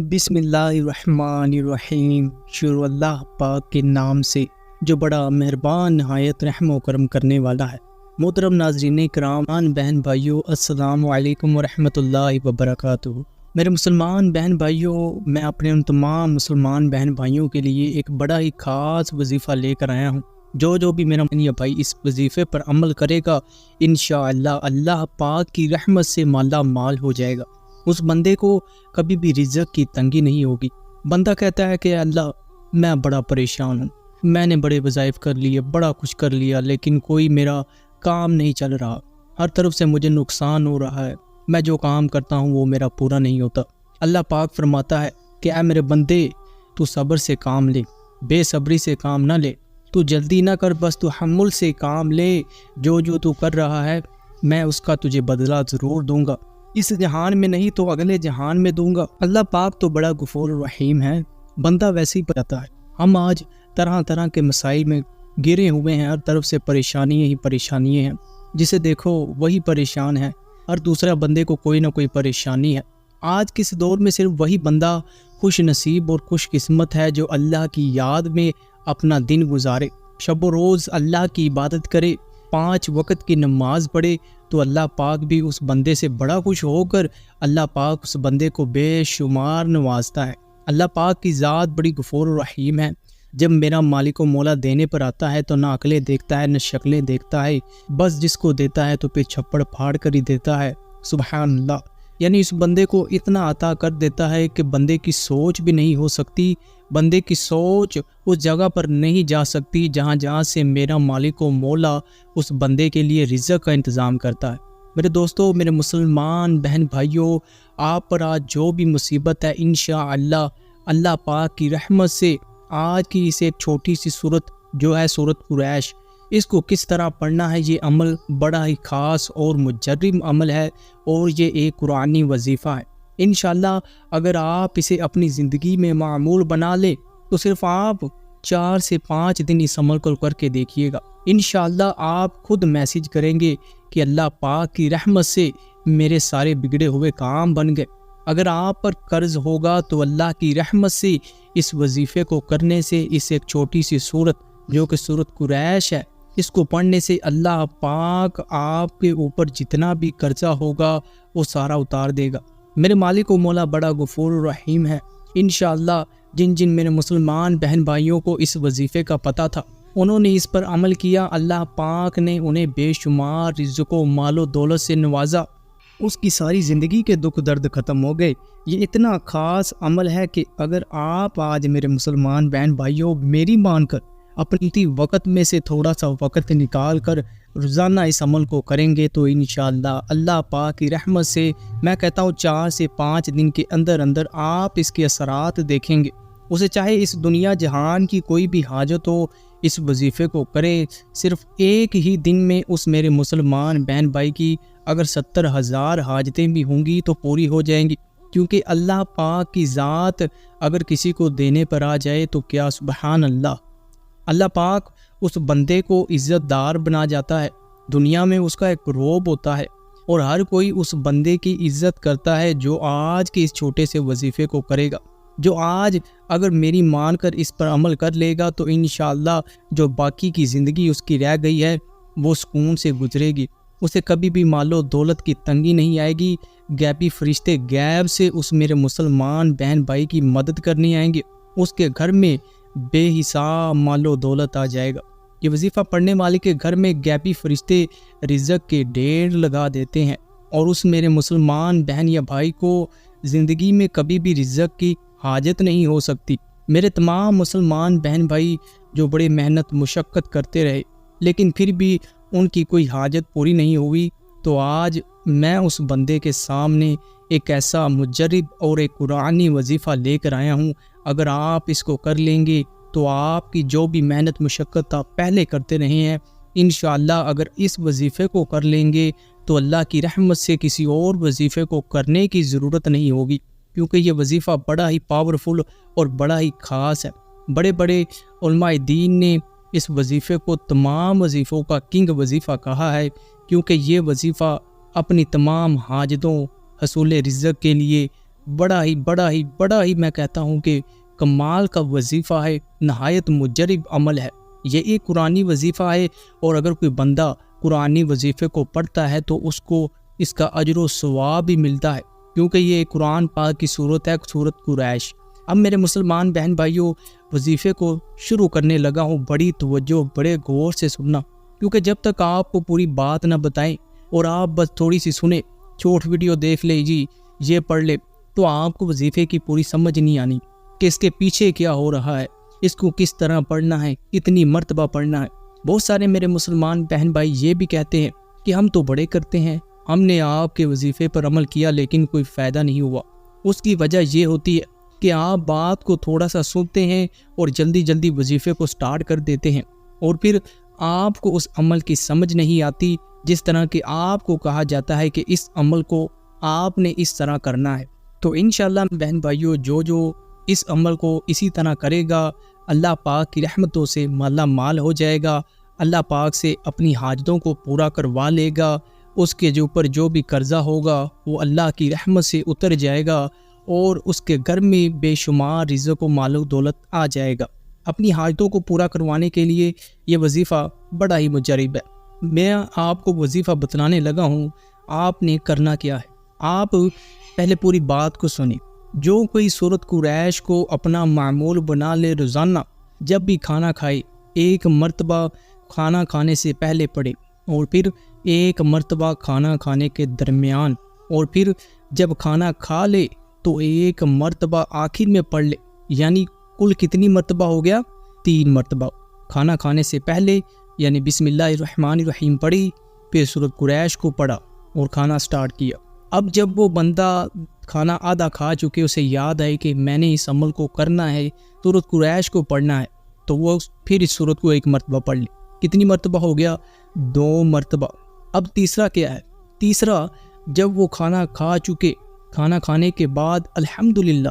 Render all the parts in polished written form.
بسم اللہ الرحمن الرحیم، شروع اللہ پاک کے نام سے جو بڑا مہربان نہایت رحم و کرم کرنے والا ہے۔ محترم ناظرین کرام، بہن بھائیوں، السلام علیکم ورحمۃ اللہ وبرکاتہ۔ میرے مسلمان بہن بھائیوں، میں اپنے ان تمام مسلمان بہن بھائیوں کے لیے ایک بڑا ہی خاص وظیفہ لے کر آیا ہوں۔ جو بھی میرا بھائی اس وظیفے پر عمل کرے گا، انشاءاللہ اللہ پاک کی رحمت سے مالا مال ہو جائے گا۔ اس بندے کو کبھی بھی رزق کی تنگی نہیں ہوگی۔ بندہ کہتا ہے کہ اللہ میں بڑا پریشان ہوں، میں نے بڑے وظائف کر لیے، بڑا کچھ کر لیا، لیکن کوئی میرا کام نہیں چل رہا، ہر طرف سے مجھے نقصان ہو رہا ہے، میں جو کام کرتا ہوں وہ میرا پورا نہیں ہوتا۔ اللہ پاک فرماتا ہے کہ اے میرے بندے، تو صبر سے کام لے، بے صبری سے کام نہ لے، تو جلدی نہ کر، بس تو تحمل سے کام لے۔ جو تو کر رہا ہے میں اس کا تجھے بدلہ ضرور دوں گا، اس جہان میں نہیں تو اگلے جہان میں دوں گا۔ اللہ پاک تو بڑا غفور الرحیم ہے، بندہ ویسے ہی پڑتا ہے۔ ہم آج طرح طرح کے مسائل میں گرے ہوئے ہیں، ہر طرف سے پریشانیاں ہی پریشانیاں ہیں، جسے دیکھو وہی پریشان ہے، ہر دوسرا بندے کو کوئی نہ کوئی پریشانی ہے۔ آج کس دور میں صرف وہی بندہ خوش نصیب اور خوش قسمت ہے جو اللہ کی یاد میں اپنا دن گزارے، شب و روز اللہ کی عبادت کرے، 5 وقت کی نماز پڑھے، تو اللہ پاک بھی اس بندے سے بڑا خوش ہو کر اللہ پاک اس بندے کو بے شمار نوازتا ہے۔ اللہ پاک کی ذات بڑی غفور الرحیم ہے۔ جب میرا مالک و مولا دینے پر آتا ہے تو نہ عقلیں دیکھتا ہے نہ شکلیں دیکھتا ہے، بس جس کو دیتا ہے تو پھر چھپڑ پھاڑ کر ہی دیتا ہے۔ سبحان اللہ، یعنی اس بندے کو اتنا عطا کر دیتا ہے کہ بندے کی سوچ بھی نہیں ہو سکتی، بندے کی سوچ اس جگہ پر نہیں جا سکتی جہاں سے میرا مالک و مولا اس بندے کے لیے رزق کا انتظام کرتا ہے۔ میرے دوستو، میرے مسلمان بہن بھائیوں، آپ پر آج جو بھی مصیبت ہے، انشاءاللہ اللہ پاک کی رحمت سے آج کی اس ایک چھوٹی سی صورت جو ہے سورۃ قریش، اس کو کس طرح پڑھنا ہے، یہ عمل بڑا ہی خاص اور مجرب عمل ہے، اور یہ ایک قرآنی وظیفہ ہے۔ انشاءاللہ اگر آپ اسے اپنی زندگی میں معمول بنا لیں تو صرف آپ 4 سے 5 دن اس عمل کو کر کے دیکھیے گا، انشاءاللہ آپ خود میسج کریں گے کہ اللہ پاک کی رحمت سے میرے سارے بگڑے ہوئے کام بن گئے۔ اگر آپ پر قرض ہوگا تو اللہ کی رحمت سے اس وظیفے کو کرنے سے، اس ایک چھوٹی سی سورت جو کہ سورۃ قریش ہے، اس کو پڑھنے سے اللہ پاک آپ کے اوپر جتنا بھی قرضہ ہوگا وہ سارا اتار دے گا۔ میرے مالک و مولا بڑا غفور الرحیم ہے۔ انشاءاللہ جن میرے مسلمان بہن بھائیوں کو اس وظیفے کا پتہ تھا، انہوں نے اس پر عمل کیا، اللہ پاک نے انہیں بے شمار رزق و مال و دولت سے نوازا، اس کی ساری زندگی کے دکھ درد ختم ہو گئے۔ یہ اتنا خاص عمل ہے کہ اگر آپ آج میرے مسلمان بہن بھائیوں میری مان کر اپنی وقت میں سے تھوڑا سا وقت نکال کر روزانہ اس عمل کو کریں گے تو انشاءاللہ اللہ پاک کی رحمت سے میں کہتا ہوں 4 سے 5 دن کے اندر آپ اس کے اثرات دیکھیں گے۔ اسے چاہے اس دنیا جہان کی کوئی بھی حاجت ہو، اس وظیفے کو کرے، صرف ایک ہی دن میں اس میرے مسلمان بہن بھائی کی اگر 70,000 حاجتیں بھی ہوں گی تو پوری ہو جائیں گی، کیونکہ اللہ پاک کی ذات اگر کسی کو دینے پر آ جائے تو کیا سبحان اللہ، اللہ پاک اس بندے کو عزت دار بنا جاتا ہے، دنیا میں اس کا ایک روب ہوتا ہے، اور ہر کوئی اس بندے کی عزت کرتا ہے جو آج کے اس چھوٹے سے وظیفے کو کرے گا، جو آج اگر میری مان کر اس پر عمل کر لے گا تو انشاءاللہ جو باقی کی زندگی اس کی رہ گئی ہے وہ سکون سے گزرے گی، اسے کبھی بھی مال و دولت کی تنگی نہیں آئے گی، غیبی فرشتے غیب سے اس میرے مسلمان بہن بھائی کی مدد کرنے آئیں گے، اس کے گھر میں بے حساب مال و دولت آ جائے گا۔ یہ وظیفہ پڑھنے والے کے گھر میں غیبی فرشتے رزق کے ڈھیر لگا دیتے ہیں، اور اس میرے مسلمان بہن یا بھائی کو زندگی میں کبھی بھی رزق کی حاجت نہیں ہو سکتی۔ میرے تمام مسلمان بہن بھائی جو بڑے محنت مشقت کرتے رہے لیکن پھر بھی ان کی کوئی حاجت پوری نہیں ہوئی، تو آج میں اس بندے کے سامنے ایک ایسا مجرب اور ایک قرآنی وظیفہ لے کر آیا ہوں، اگر آپ اس کو کر لیں گے تو آپ کی جو بھی محنت مشقت آپ پہلے کرتے رہے ہیں، انشاءاللہ اگر اس وظیفے کو کر لیں گے تو اللہ کی رحمت سے کسی اور وظیفے کو کرنے کی ضرورت نہیں ہوگی، کیونکہ یہ وظیفہ بڑا ہی پاورفل اور بڑا ہی خاص ہے۔ بڑے بڑے علماء دین نے اس وظیفے کو تمام وظیفوں کا کنگ وظیفہ کہا ہے، کیونکہ یہ وظیفہ اپنی تمام حاجتوں، حصول رزق کے لیے بڑا ہی میں کہتا ہوں کہ کمال کا وظیفہ ہے، نہایت مجرب عمل ہے۔ یہ ایک قرآنی وظیفہ ہے، اور اگر کوئی بندہ قرآنی وظیفے کو پڑھتا ہے تو اس کو اس کا اجر و ثواب بھی ملتا ہے، کیونکہ یہ قرآن پاک کی صورت ہے، صورت قریش۔ اب میرے مسلمان بہن بھائیوں، وظیفے کو شروع کرنے لگا ہوں، بڑی توجہ بڑے غور سے سننا، کیونکہ جب تک آپ کو پوری بات نہ بتائیں اور آپ بس تھوڑی سی سنیں، چھوٹ ویڈیو دیکھ لے جی یہ پڑھ لے، تو آپ کو وظیفے کی پوری سمجھ نہیں آنی کہ اس کے پیچھے کیا ہو رہا ہے، اس کو کس طرح پڑھنا ہے، کتنی مرتبہ پڑھنا ہے۔ بہت سارے میرے مسلمان بہن بھائی یہ بھی کہتے ہیں کہ ہم تو بڑے کرتے ہیں، ہم نے آپ کے وظیفے پر عمل کیا لیکن کوئی فائدہ نہیں ہوا۔ اس کی وجہ یہ ہوتی ہے کہ آپ بات کو تھوڑا سا سنتے ہیں اور جلدی وظیفے کو سٹارٹ کر دیتے ہیں، اور پھر آپ کو اس عمل کی سمجھ نہیں آتی، جس طرح کہ آپ کو کہا جاتا ہے کہ اس عمل کو آپ نے اس طرح کرنا ہے۔ تو انشاءاللہ بہن بھائیوں، جو اس عمل کو اسی طرح کرے گا، اللہ پاک کی رحمتوں سے مالا مال ہو جائے گا، اللہ پاک سے اپنی حاجتوں کو پورا کروا لے گا، اس کے اوپر جو بھی قرضہ ہوگا وہ اللہ کی رحمت سے اتر جائے گا، اور اس کے گھر میں بے شمار رزق و مال و دولت آ جائے گا۔ اپنی حاجتوں کو پورا کروانے کے لیے یہ وظیفہ بڑا ہی مجرب ہے۔ میں آپ کو وظیفہ بتلانے لگا ہوں، آپ نے کرنا کیا ہے۔ آپ پہلے پوری بات کو سنیں۔ جو کوئی سورت قریش کو اپنا معمول بنا لے، روزانہ جب بھی کھانا کھائے ایک مرتبہ کھانا کھانے سے پہلے پڑھے، اور پھر ایک مرتبہ کھانا کھانے کے درمیان، اور پھر جب کھانا کھا لے تو ایک مرتبہ آخر میں پڑھ لے، یعنی کل کتنی مرتبہ ہو گیا؟ 3 مرتبہ۔ کھانا کھانے سے پہلے یعنی بسم اللہ الرحمن الرحیم پڑھی، پھر سورت قریش کو پڑھا اور کھانا سٹارٹ کیا۔ اب جب وہ بندہ کھانا آدھا کھا چکے، اسے یاد آئے کہ میں نے اس عمل کو کرنا ہے، سورت قریش کو پڑھنا ہے، تو وہ پھر اس سورت کو ایک مرتبہ پڑھ لی۔ کتنی مرتبہ ہو گیا؟ 2 مرتبہ۔ اب تیسرا کیا ہے؟ تیسرا، جب وہ کھانا کھا چکے، کھانا کھانے کے بعد الحمدللہ،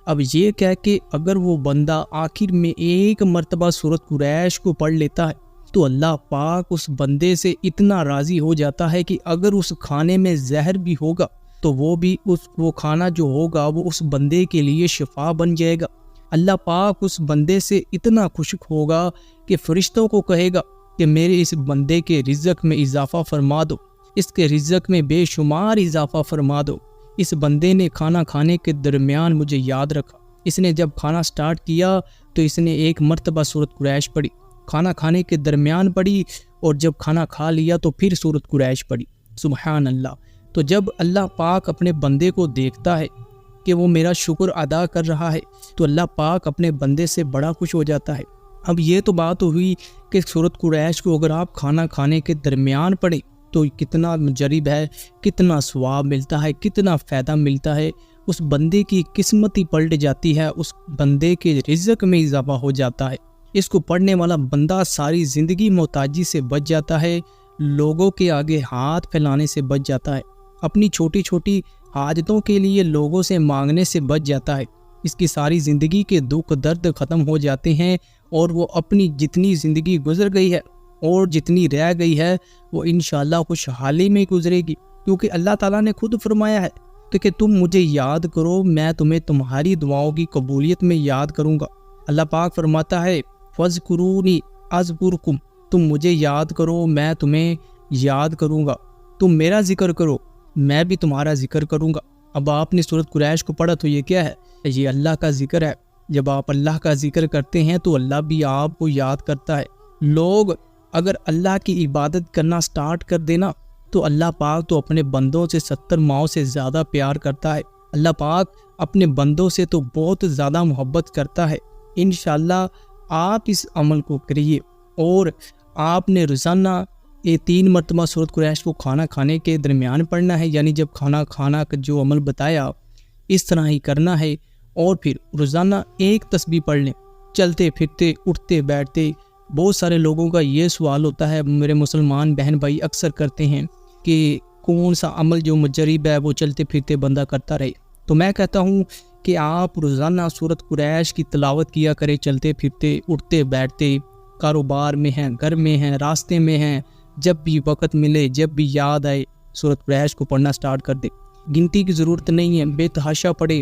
اب یہ کہہ کہ اگر وہ بندہ آخر میں ایک مرتبہ سورت قریش کو پڑھ لیتا ہے تو اللہ پاک اس بندے سے اتنا راضی ہو جاتا ہے کہ اگر اس کھانے میں زہر بھی ہوگا تو وہ کھانا جو ہوگا وہ اس بندے کے لیے شفا بن جائے گا۔ اللہ پاک اس بندے سے اتنا خوش ہوگا کہ فرشتوں کو کہے گا کہ میرے اس بندے کے رزق میں اضافہ فرما دو، اس کے رزق میں بے شمار اضافہ فرما دو۔ اس بندے نے کھانا کھانے کے درمیان مجھے یاد رکھا، اس نے جب کھانا سٹارٹ کیا تو اس نے ایک مرتبہ سورت قریش پڑھی، کھانا کھانے کے درمیان پڑھی، اور جب کھانا کھا لیا تو پھر سورت قریش پڑھی۔ سبحان اللہ۔ تو جب اللہ پاک اپنے بندے کو دیکھتا ہے کہ وہ میرا شکر ادا کر رہا ہے تو اللہ پاک اپنے بندے سے بڑا خوش ہو جاتا ہے۔ اب یہ تو بات ہوئی کہ سورت قریش کو اگر آپ کھانا کھانے کے درمیان پڑھیں تو کتنا مجرب ہے، کتنا ثواب ملتا ہے، کتنا فائدہ ملتا ہے، اس بندے کی قسمت ہی پلٹ جاتی ہے، اس بندے کے رزق میں اضافہ ہو جاتا ہے۔ اس کو پڑھنے والا بندہ ساری زندگی محتاجی سے بچ جاتا ہے، لوگوں کے آگے ہاتھ پھیلانے سے بچ جاتا ہے، اپنی چھوٹی چھوٹی حاجتوں کے لیے لوگوں سے مانگنے سے بچ جاتا ہے۔ اس کی ساری زندگی کے دکھ درد ختم ہو جاتے ہیں، اور وہ اپنی جتنی زندگی گزر گئی ہے اور جتنی رہ گئی ہے وہ انشاءاللہ خوشحالی میں گزرے گی، کیونکہ اللہ تعالیٰ نے خود فرمایا ہے کہ تم مجھے یاد کرو، میں تمہیں تمہاری دعاؤں کی قبولیت میں یاد کروں گا۔ اللہ پاک فرماتا ہے فَاذْكُرُونِي أَذْكُرْكُمْ، تم مجھے یاد کرو میں تمہیں یاد کروں گا، تم میرا ذکر کرو میں بھی تمہارا ذکر کروں گا۔ اب آپ نے سورت قریش کو پڑھا تو یہ کیا ہے؟ یہ اللہ کا ذکر ہے۔ جب آپ اللہ کا ذکر کرتے ہیں تو اللہ بھی آپ کو یاد کرتا ہے۔ لوگ اگر اللہ کی عبادت کرنا سٹارٹ کر دینا تو اللہ پاک تو اپنے بندوں سے 70 ماؤں سے زیادہ پیار کرتا ہے۔ اللہ پاک اپنے بندوں سے تو بہت زیادہ محبت کرتا ہے۔ انشاءاللہ آپ اس عمل کو کریے، اور آپ نے روزانہ یہ 3 مرتبہ سورت قریش کو کھانا کھانے کے درمیان پڑھنا ہے، یعنی جب کھانا کھانا کا جو عمل بتایا اس طرح ہی کرنا ہے، اور پھر روزانہ ایک تسبیح پڑھ لیں، چلتے پھرتے اٹھتے بیٹھتے۔ بہت سارے لوگوں کا یہ سوال ہوتا ہے، میرے مسلمان بہن بھائی اکثر کرتے ہیں کہ کون سا عمل جو مجرب ہے وہ چلتے پھرتے بندہ کرتا رہے۔ تو میں کہتا ہوں کہ آپ روزانہ سورت قریش کی تلاوت کیا کریں، چلتے پھرتے اٹھتے بیٹھتے، کاروبار میں ہیں، گھر میں ہیں، راستے میں ہیں، جب بھی وقت ملے، جب بھی یاد آئے سورت قریش کو پڑھنا سٹارٹ کر دے۔ گنتی کی ضرورت نہیں ہے، بے تحاشا پڑھے،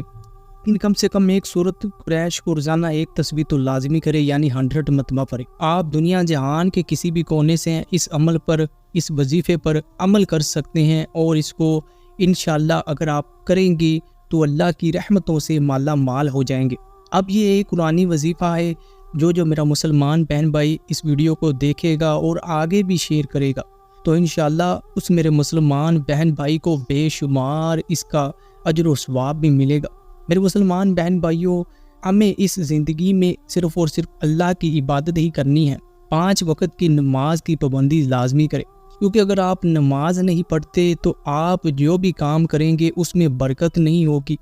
کم سے کم ایک سورت قریش کو روزانہ ایک تسبیح تو لازمی کرے، یعنی 100 مرتبہ پڑھے۔ آپ دنیا جہان کے کسی بھی کونے سے اس عمل پر، اس وظیفے پر عمل کر سکتے ہیں، اور اس کو انشاءاللہ اگر آپ کریں گے تو اللہ کی رحمتوں سے مالا مال ہو جائیں گے۔ اب یہ ایک قرآنی وظیفہ ہے جو میرا مسلمان بہن بھائی اس ویڈیو کو دیکھے گا اور آگے بھی شیئر کرے گا تو انشاءاللہ اس میرے مسلمان بہن بھائی کو بے شمار اس کا اجر و ثواب بھی ملے گا۔ میرے مسلمان بہن بھائیوں، ہمیں اس زندگی میں صرف اور صرف اللہ کی عبادت ہی کرنی ہے۔ 5 وقت کی نماز کی پابندی لازمی کریں، کیونکہ اگر آپ نماز نہیں پڑھتے تو آپ جو بھی کام کریں گے اس میں برکت نہیں ہوگی۔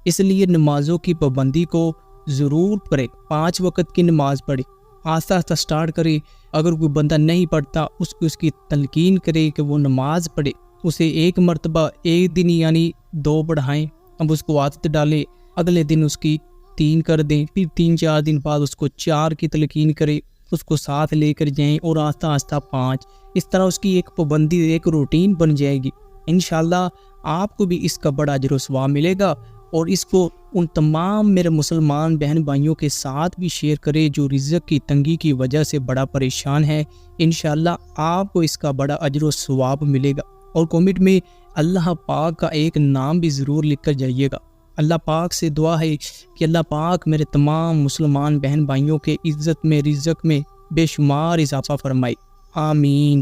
اس لیے نمازوں کی پابندی کو ضرور کریں، 5 وقت کی نماز پڑھیں، آہستہ آہستہ سٹارٹ کرے۔ اگر کوئی بندہ نہیں پڑھتا اس کی تلقین کرے کہ وہ نماز پڑھے، اسے 1 مرتبہ ایک دن یعنی 2 پڑھائیں، اب اس کو عادت ڈالے، اگلے دن اس کی 3 کر دیں، پھر 3-4 دن بعد اس کو 4 کی تلقین کرے، اس کو ساتھ لے کر جائیں اور آہستہ آہستہ 5، اس طرح اس کی ایک پابندی، ایک روٹین بن جائے گی۔ انشاءاللہ آپ کو بھی اس کا بڑا اجر و ثواب ملے گا، اور اس کو ان تمام میرے مسلمان بہن بھائیوں کے ساتھ بھی شیئر کرے جو رزق کی تنگی کی وجہ سے بڑا پریشان ہے۔ انشاءاللہ آپ کو اس کا بڑا اجر و ثواب ملے گا، اور کمنٹ میں اللہ پاک کا ایک نام بھی ضرور لکھ کر جائیے گا۔ اللہ پاک سے دعا ہے کہ اللہ پاک میرے تمام مسلمان بہن بھائیوں کے عزت میں، رزق میں بے شمار اضافہ فرمائے، آمین۔